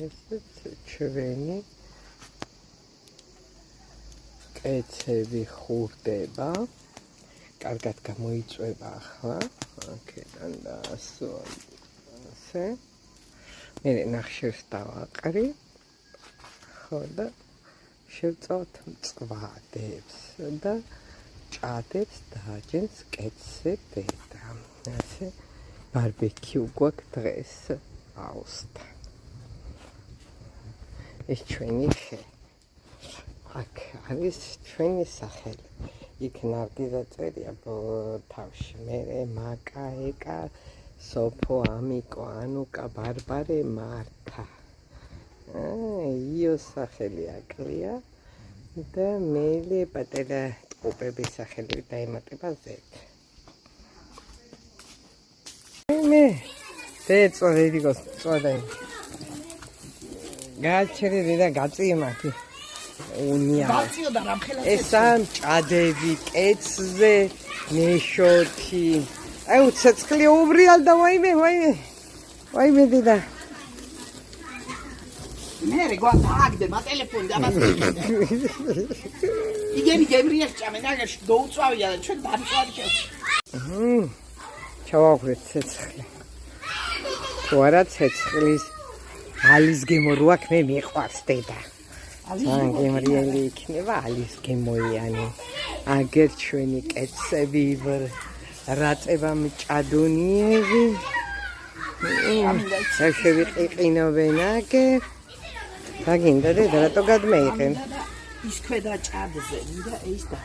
ესეც ჩვენი კეცები ხურდება. კარგად გამოიწვება ახლა. აქედან და ასე. მე ნახშირს დავაყრი. ხო და შევწავთ მწვადებს და ჭადებს დააჯენს კეცებედა. ასე ბარბეკიუ გვაქვს დღეს აუსტა. ეს ჩვენი ხე. აქ არის ჩვენი სახელი. იქ ნარგიზა წერია თავში. მე მაკა, ეკა, სოფო, ამიკო, ანუკა, ბარბარე, მართა. იო სახელი აკლია და მელი პატარა ტყუპების სახელი დაემატება ზეთ. მე წოდები გწოდე. გაჩერდი და გაწიემაკი. უნია. ესა ჭადები კეცზე ნეშოთი. აუ ცეცხლი უბრიალ და ვაიმე დედა. მე გვააგდე მა ტელეფონი და მას იგენი გემრიეს ჭამენ აგერში გაუწვავია და ჩვენ დამწვარი ჩავაღვეთ ცეცხლი. თუ არა ცეცხლის ალის გემო რო აქ მე მიყვარს დედა. ან გემრიელი იქნება ალის გემოიანი. აგერ ჩვენი კეცები რაწება მჭადუნიები. შევიყიყინობენ აგერ. გაგინდა დედა რატო გადმეიყენ? ის ქვედა ჭადზე, მინდა ის და